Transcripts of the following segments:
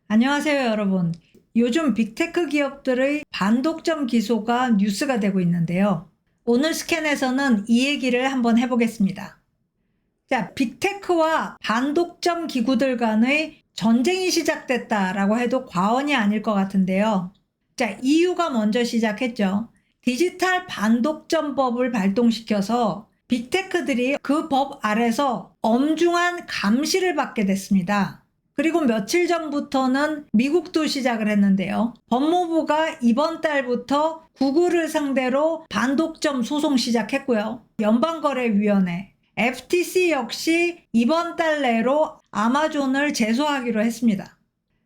안녕하세요, 여러분. 요즘 빅테크 기업들의 반독점 기소가 뉴스가 되고 있는데요. 오늘 스캔에서는 이 얘기를 한번 해보겠습니다. 자, 빅테크와 반독점 기구들 간의 전쟁이 시작됐다라고 해도 과언이 아닐 것 같은데요. 자, EU가 먼저 시작했죠. 디지털 반독점법을 발동시켜서 빅테크들이 그 법 아래서 엄중한 감시를 받게 됐습니다. 그리고 며칠 전부터는 미국도 시작을 했는데요. 법무부가 이번 달부터 구글을 상대로 반독점 소송 시작했고요. 연방거래위원회, FTC 역시 이번 달 내로 아마존을 제소하기로 했습니다.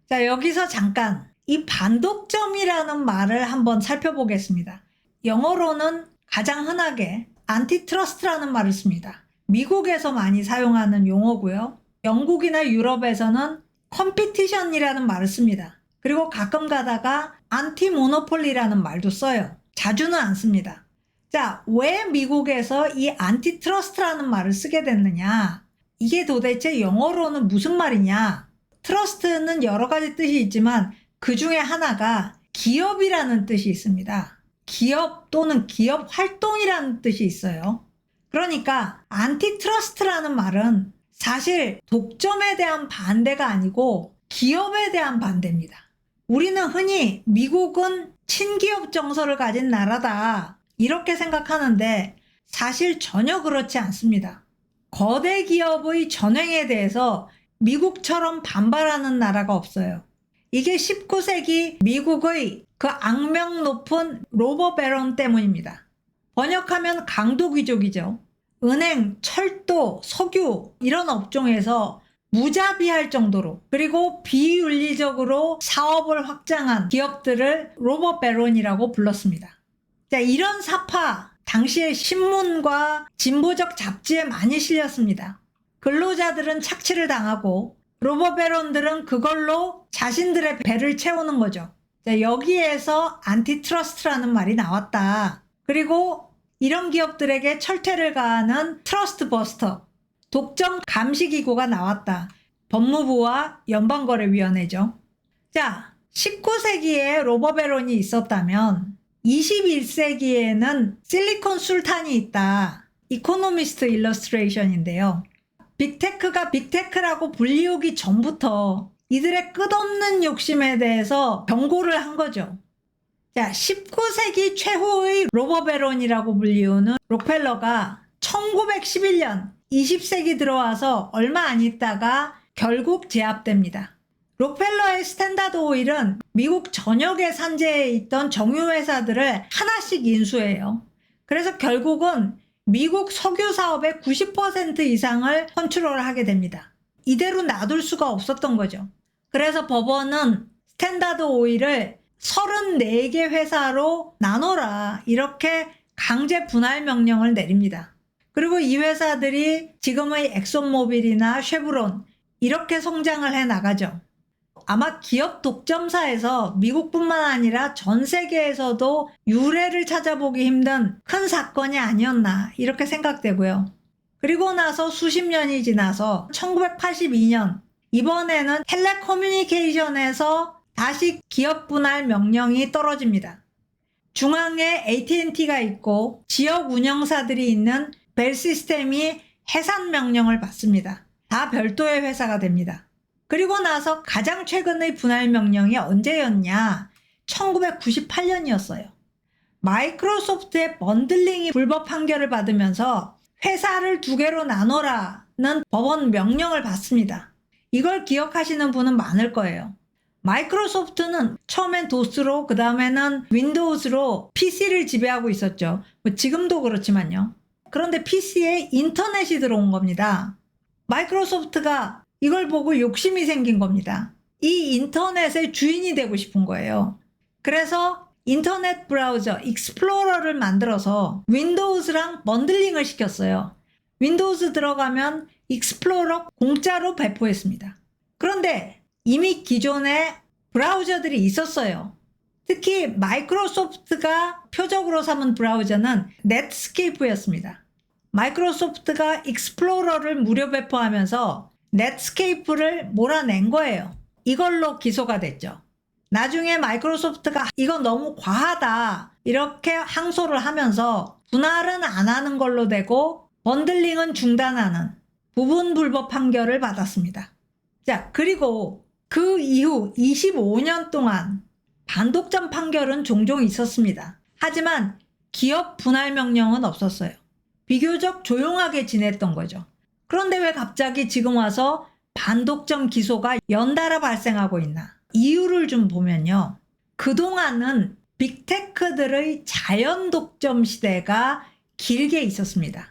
자, 여기서 잠깐 이 반독점이라는 말을 한번 살펴보겠습니다. 영어로는 가장 흔하게 안티트러스트라는 말을 씁니다. 미국에서 많이 사용하는 용어고요. 영국이나 유럽에서는 컴피티션이라는 말을 씁니다. 그리고 가끔 가다가 안티모노폴리라는 말도 써요. 자주는 안 씁니다. 자, 왜 미국에서 이 안티트러스트라는 말을 쓰게 됐느냐? 이게 도대체 영어로는 무슨 말이냐? 트러스트는 여러 가지 뜻이 있지만 그 중에 하나가 기업이라는 뜻이 있습니다. 기업 또는 기업 활동이라는 뜻이 있어요. 그러니까 안티트러스트라는 말은 사실 독점에 대한 반대가 아니고 기업에 대한 반대입니다. 우리는 흔히 미국은 친기업 정서를 가진 나라다 이렇게 생각하는데 사실 전혀 그렇지 않습니다. 거대 기업의 전횡에 대해서 미국처럼 반발하는 나라가 없어요. 이게 19세기 미국의 그 악명 높은 로버 베론 때문입니다. 번역하면 강도 귀족이죠. 은행, 철도, 석유 이런 업종에서 무자비할 정도로 그리고 비윤리적으로 사업을 확장한 기업들을 로버 베론이라고 불렀습니다. 자, 이런 사파 당시의 신문과 진보적 잡지에 많이 실렸습니다. 근로자들은 착취를 당하고 로버 베론들은 그걸로 자신들의 배를 채우는 거죠. 자, 여기에서 안티트러스트라는 말이 나왔다. 그리고 이런 기업들에게 철퇴를 가하는 트러스트 버스터, 독점 감시기구가 나왔다. 법무부와 연방거래위원회죠. 자, 19세기에 로버 베론이 있었다면 21세기에는 실리콘 술탄이 있다. 이코노미스트 일러스트레이션인데요. 빅테크가 빅테크라고 불리우기 전부터 이들의 끝없는 욕심에 대해서 경고를 한 거죠. 자, 19세기 최후의 로버 베론이라고 불리우는 록펠러가 1911년 20세기 들어와서 얼마 안 있다가 결국 제압됩니다. 록펠러의 스탠다드 오일은 미국 전역에 산재해 있던 정유회사들을 하나씩 인수해요. 그래서 결국은 미국 석유 사업의 90% 이상을 컨트롤하게 됩니다. 이대로 놔둘 수가 없었던 거죠. 그래서 법원은 스탠다드 오일을 34개 회사로 나눠라 이렇게 강제 분할 명령을 내립니다. 그리고 이 회사들이 지금의 엑손모빌이나 쉐브론 이렇게 성장을 해 나가죠. 아마 기업 독점사에서 미국뿐만 아니라 전 세계에서도 유례를 찾아보기 힘든 큰 사건이 아니었나 이렇게 생각되고요. 그리고 나서 수십 년이 지나서 1982년 이번에는 텔레커뮤니케이션에서 다시 기업 분할 명령이 떨어집니다. 중앙에 AT&T가 있고 지역 운영사들이 있는 벨 시스템이 해산 명령을 받습니다. 다 별도의 회사가 됩니다. 그리고 나서 가장 최근의 분할 명령이 언제였냐? 1998년이었어요. 마이크로소프트의 번들링이 불법 판결을 받으면서 회사를 두 개로 나눠라는 법원 명령을 받습니다. 이걸 기억하시는 분은 많을 거예요. 마이크로소프트는 처음엔 도스로 그 다음에는 윈도우즈로 PC를 지배하고 있었죠. 지금도 그렇지만요. 그런데 PC에 인터넷이 들어온 겁니다. 마이크로소프트가 이걸 보고 욕심이 생긴 겁니다. 이 인터넷의 주인이 되고 싶은 거예요. 그래서 인터넷 브라우저 익스플로러를 만들어서 윈도우즈랑 번들링을 시켰어요. 윈도우즈 들어가면 익스플로러 공짜로 배포했습니다. 그런데 이미 기존에 브라우저들이 있었어요. 특히 마이크로소프트가 표적으로 삼은 브라우저는 넷스케이프였습니다. 마이크로소프트가 익스플로러를 무료 배포하면서 넷스케이프를 몰아낸 거예요. 이걸로 기소가 됐죠. 나중에 마이크로소프트가 이건 너무 과하다 이렇게 항소를 하면서 분할은 안 하는 걸로 되고 번들링은 중단하는 부분 불법 판결을 받았습니다. 자, 그리고 그 이후 25년 동안 반독점 판결은 종종 있었습니다. 하지만 기업 분할 명령은 없었어요. 비교적 조용하게 지냈던 거죠. 그런데 왜 갑자기 지금 와서 반독점 기소가 연달아 발생하고 있나? 이유를 좀 보면요. 그동안은 빅테크들의 자연 독점 시대가 길게 있었습니다.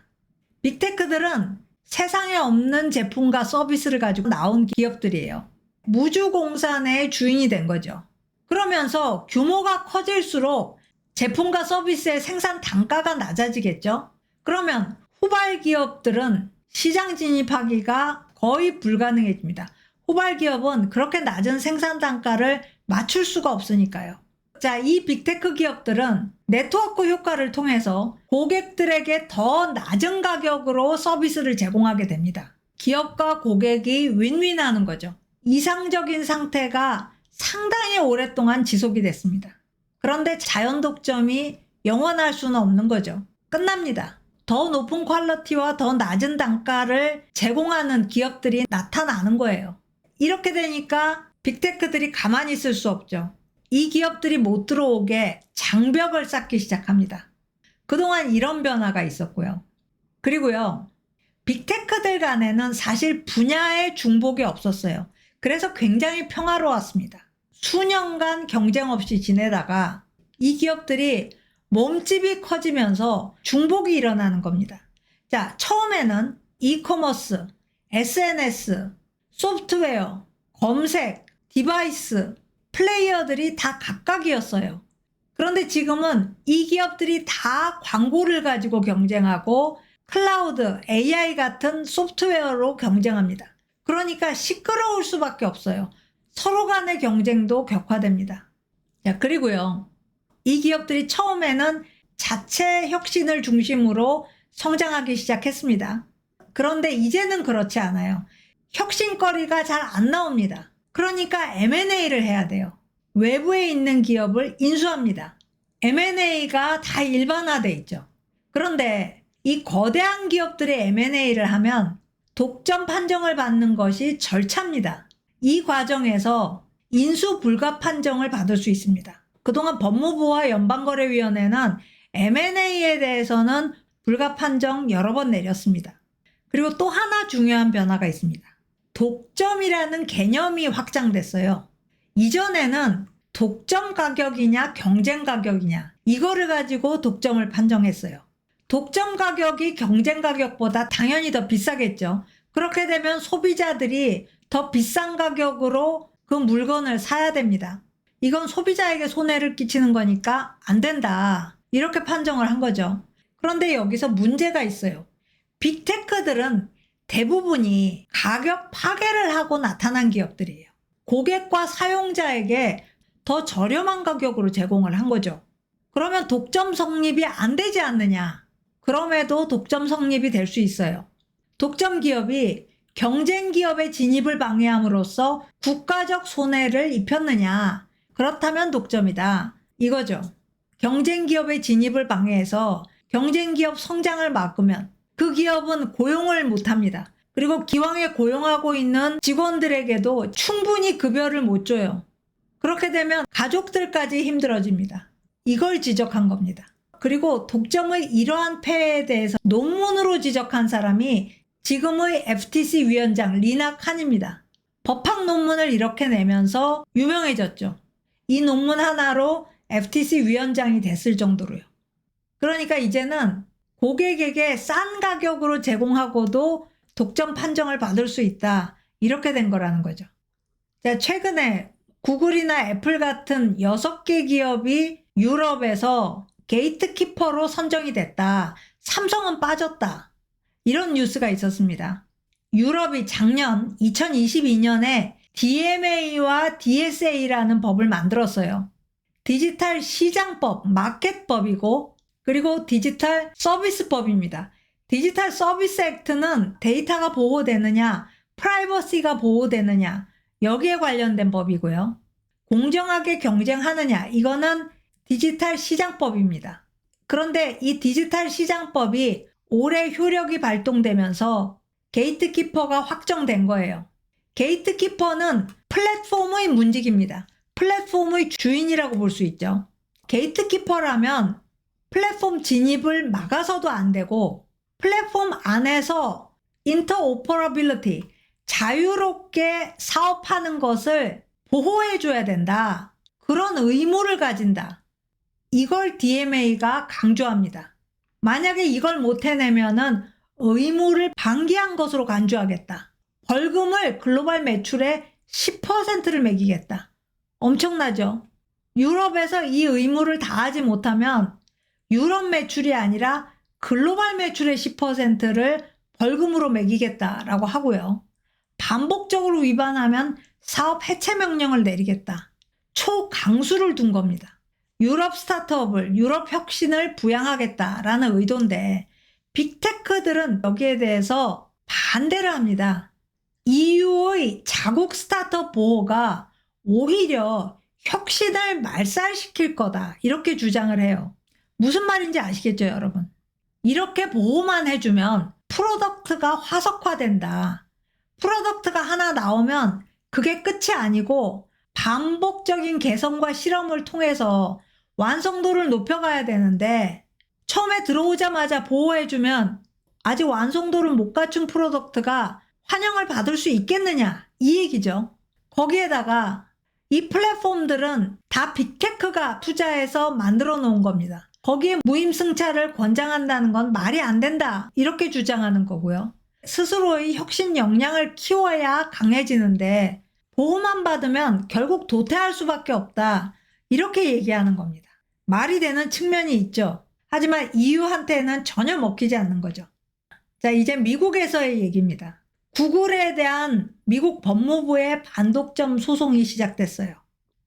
빅테크들은 세상에 없는 제품과 서비스를 가지고 나온 기업들이에요. 무주공산의 주인이 된 거죠. 그러면서 규모가 커질수록 제품과 서비스의 생산 단가가 낮아지겠죠. 그러면 후발 기업들은 시장 진입하기가 거의 불가능해집니다. 후발 기업은 그렇게 낮은 생산 단가를 맞출 수가 없으니까요. 자, 이 빅테크 기업들은 네트워크 효과를 통해서 고객들에게 더 낮은 가격으로 서비스를 제공하게 됩니다. 기업과 고객이 윈윈하는 거죠. 이상적인 상태가 상당히 오랫동안 지속이 됐습니다. 그런데 자연 독점이 영원할 수는 없는 거죠. 끝납니다. 더 높은 퀄리티와 더 낮은 단가를 제공하는 기업들이 나타나는 거예요. 이렇게 되니까 빅테크들이 가만히 있을 수 없죠. 이 기업들이 못 들어오게 장벽을 쌓기 시작합니다. 그동안 이런 변화가 있었고요. 그리고요, 빅테크들 간에는 사실 분야의 중복이 없었어요. 그래서 굉장히 평화로웠습니다. 수년간 경쟁 없이 지내다가 이 기업들이 몸집이 커지면서 중복이 일어나는 겁니다. 자, 처음에는 이커머스, SNS, 소프트웨어, 검색, 디바이스, 플레이어들이 다 각각이었어요. 그런데 지금은 이 기업들이 다 광고를 가지고 경쟁하고 클라우드, AI 같은 소프트웨어로 경쟁합니다. 그러니까 시끄러울 수밖에 없어요. 서로 간의 경쟁도 격화됩니다. 자, 그리고요, 이 기업들이 처음에는 자체 혁신을 중심으로 성장하기 시작했습니다. 그런데 이제는 그렇지 않아요. 혁신거리가 잘 안 나옵니다. 그러니까 M&A를 해야 돼요. 외부에 있는 기업을 인수합니다. M&A가 다 일반화돼 있죠. 그런데 이 거대한 기업들이 M&A를 하면 독점 판정을 받는 것이 절차입니다. 이 과정에서 인수 불가 판정을 받을 수 있습니다. 그동안 법무부와 연방거래위원회는 M&A에 대해서는 불가 판정 여러 번 내렸습니다. 그리고 또 하나 중요한 변화가 있습니다. 독점이라는 개념이 확장됐어요. 이전에는 독점 가격이냐 경쟁 가격이냐 이거를 가지고 독점을 판정했어요. 독점 가격이 경쟁 가격보다 당연히 더 비싸겠죠. 그렇게 되면 소비자들이 더 비싼 가격으로 그 물건을 사야 됩니다. 이건 소비자에게 손해를 끼치는 거니까 안 된다. 이렇게 판정을 한 거죠. 그런데 여기서 문제가 있어요. 빅테크들은 대부분이 가격 파괴를 하고 나타난 기업들이에요. 고객과 사용자에게 더 저렴한 가격으로 제공을 한 거죠. 그러면 독점 성립이 안 되지 않느냐? 그럼에도 독점 성립이 될 수 있어요. 독점 기업이 경쟁 기업의 진입을 방해함으로써 국가적 손해를 입혔느냐? 그렇다면 독점이다. 이거죠. 경쟁 기업의 진입을 방해해서 경쟁 기업 성장을 막으면 그 기업은 고용을 못합니다. 그리고 기왕에 고용하고 있는 직원들에게도 충분히 급여를 못 줘요. 그렇게 되면 가족들까지 힘들어집니다. 이걸 지적한 겁니다. 그리고 독점의 이러한 폐해에 대해서 논문으로 지적한 사람이 지금의 FTC 위원장 리나 칸입니다. 법학 논문을 이렇게 내면서 유명해졌죠. 이 논문 하나로 FTC 위원장이 됐을 정도로요. 그러니까 이제는 고객에게 싼 가격으로 제공하고도 독점 판정을 받을 수 있다. 이렇게 된 거라는 거죠. 자, 최근에 구글이나 애플 같은 6개 기업이 유럽에서 게이트키퍼로 선정이 됐다. 삼성은 빠졌다. 이런 뉴스가 있었습니다. 유럽이 작년 2022년에 DMA와 DSA라는 법을 만들었어요. 디지털 시장법, 마켓법이고 그리고 디지털 서비스법입니다. 디지털 서비스 액트는 데이터가 보호되느냐, 프라이버시가 보호되느냐 여기에 관련된 법이고요. 공정하게 경쟁하느냐, 이거는 디지털 시장법입니다. 그런데 이 디지털 시장법이 올해 효력이 발동되면서 게이트키퍼가 확정된 거예요. 게이트키퍼는 플랫폼의 문직입니다. 플랫폼의 주인이라고 볼 수 있죠. 게이트키퍼라면 플랫폼 진입을 막아서도 안 되고 플랫폼 안에서 인터오퍼러빌리티, 자유롭게 사업하는 것을 보호해줘야 된다. 그런 의무를 가진다. 이걸 DMA가 강조합니다. 만약에 이걸 못 해내면은 의무를 방기한 것으로 간주하겠다. 벌금을 글로벌 매출의 10%를 매기겠다. 엄청나죠? 유럽에서 이 의무를 다하지 못하면 유럽 매출이 아니라 글로벌 매출의 10%를 벌금으로 매기겠다라고 하고요. 반복적으로 위반하면 사업 해체 명령을 내리겠다. 초강수를 둔 겁니다. 유럽 스타트업을, 유럽 혁신을 부양하겠다라는 의도인데 빅테크들은 여기에 대해서 반대를 합니다. EU의 자국 스타트업 보호가 오히려 혁신을 말살시킬 거다. 이렇게 주장을 해요. 무슨 말인지 아시겠죠, 여러분? 이렇게 보호만 해주면 프로덕트가 화석화된다. 프로덕트가 하나 나오면 그게 끝이 아니고 반복적인 개선과 실험을 통해서 완성도를 높여가야 되는데 처음에 들어오자마자 보호해주면 아직 완성도를 못 갖춘 프로덕트가 환영을 받을 수 있겠느냐, 이 얘기죠. 거기에다가 이 플랫폼들은 다 빅테크가 투자해서 만들어 놓은 겁니다. 거기에 무임승차를 권장한다는 건 말이 안 된다, 이렇게 주장하는 거고요. 스스로의 혁신 역량을 키워야 강해지는데 보호만 받으면 결국 도태할 수밖에 없다, 이렇게 얘기하는 겁니다. 말이 되는 측면이 있죠. 하지만 EU한테는 전혀 먹히지 않는 거죠. 자, 이제 미국에서의 얘기입니다. 구글에 대한 미국 법무부의 반독점 소송이 시작됐어요.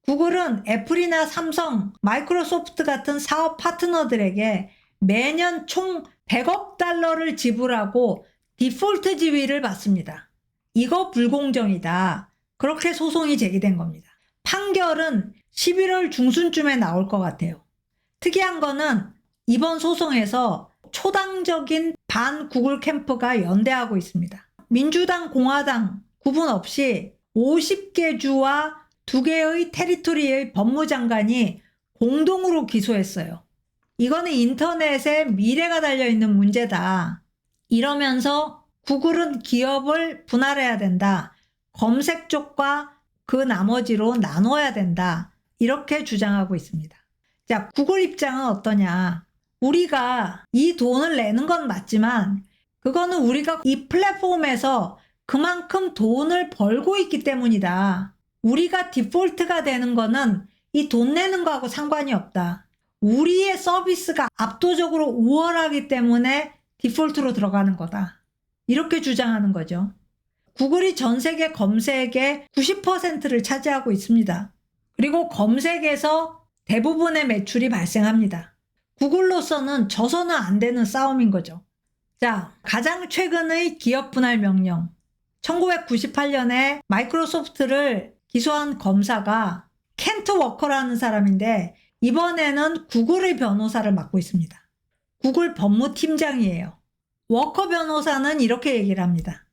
구글은 애플이나 삼성, 마이크로소프트 같은 사업 파트너들에게 매년 총 100억 달러를 지불하고 디폴트 지위를 받습니다. 이거 불공정이다. 그렇게 소송이 제기된 겁니다. 판결은 11월 중순쯤에 나올 것 같아요. 특이한 거는 이번 소송에서 초당적인 반 구글 캠프가 연대하고 있습니다. 민주당, 공화당 구분 없이 50개 주와 2개의 테리토리의 법무장관이 공동으로 기소했어요. 이거는 인터넷에 미래가 달려있는 문제다. 이러면서 구글은 기업을 분할해야 된다. 검색 쪽과 그 나머지로 나눠야 된다. 이렇게 주장하고 있습니다. 자, 구글 입장은 어떠냐? 우리가 이 돈을 내는 건 맞지만 그거는 우리가 이 플랫폼에서 그만큼 돈을 벌고 있기 때문이다. 우리가 디폴트가 되는 거는 이 돈 내는 거하고 상관이 없다. 우리의 서비스가 압도적으로 우월하기 때문에 디폴트로 들어가는 거다. 이렇게 주장하는 거죠. 구글이 전 세계 검색의 90%를 차지하고 있습니다. 그리고 검색에서 대부분의 매출이 발생합니다. 구글로서는 져서는 안 되는 싸움인 거죠. 자, 가장 최근의 기업 분할 명령. 1998년에 마이크로소프트를 기소한 검사가 켄트 워커라는 사람인데 이번에는 구글의 변호사를 맡고 있습니다. 구글 법무팀장이에요. 워커 변호사는 이렇게 얘기를 합니다.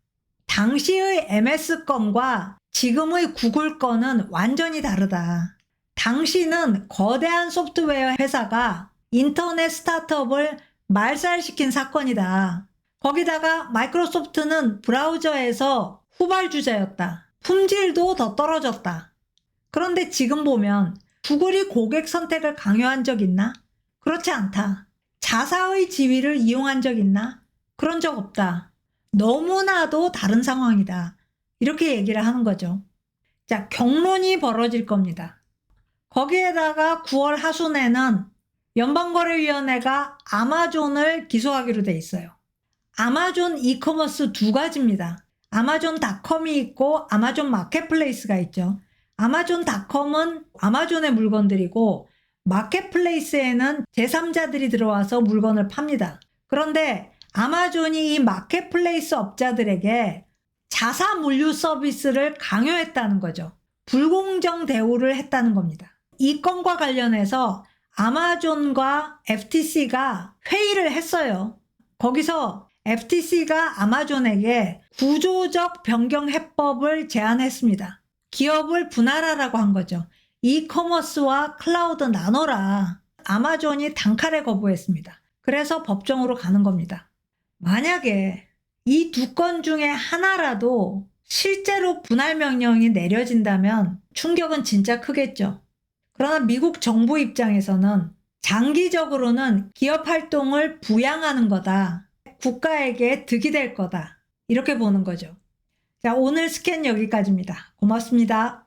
당시의 MS 건과 지금의 구글 건은 완전히 다르다. 당시는 거대한 소프트웨어 회사가 인터넷 스타트업을 말살시킨 사건이다. 거기다가 마이크로소프트는 브라우저에서 후발주자였다. 품질도 더 떨어졌다. 그런데 지금 보면 구글이 고객 선택을 강요한 적 있나? 그렇지 않다. 자사의 지위를 이용한 적 있나? 그런 적 없다. 너무나도 다른 상황이다. 이렇게 얘기를 하는 거죠. 자, 경론이 벌어질 겁니다. 거기에다가 9월 하순에는 연방거래위원회가 아마존을 기소하기로 돼 있어요. 아마존 이커머스 두 가지입니다. 아마존닷컴이 있고 아마존 마켓플레이스가 있죠. 아마존닷컴은 아마존의 물건들이고 마켓플레이스에는 제3자들이 들어와서 물건을 팝니다. 그런데 아마존이 이 마켓플레이스 업자들에게 자사 물류 서비스를 강요했다는 거죠. 불공정 대우를 했다는 겁니다. 이 건과 관련해서 아마존과 FTC가 회의를 했어요. 거기서 FTC가 아마존에게 구조적 변경 해법을 제안했습니다. 기업을 분할하라고 한 거죠. 이커머스와 클라우드 나눠라. 아마존이 단칼에 거부했습니다. 그래서 법정으로 가는 겁니다. 만약에 이 두 건 중에 하나라도 실제로 분할 명령이 내려진다면 충격은 진짜 크겠죠. 그러나 미국 정부 입장에서는 장기적으로는 기업 활동을 부양하는 거다. 국가에게 득이 될 거다. 이렇게 보는 거죠. 자, 오늘 스캔 여기까지입니다. 고맙습니다.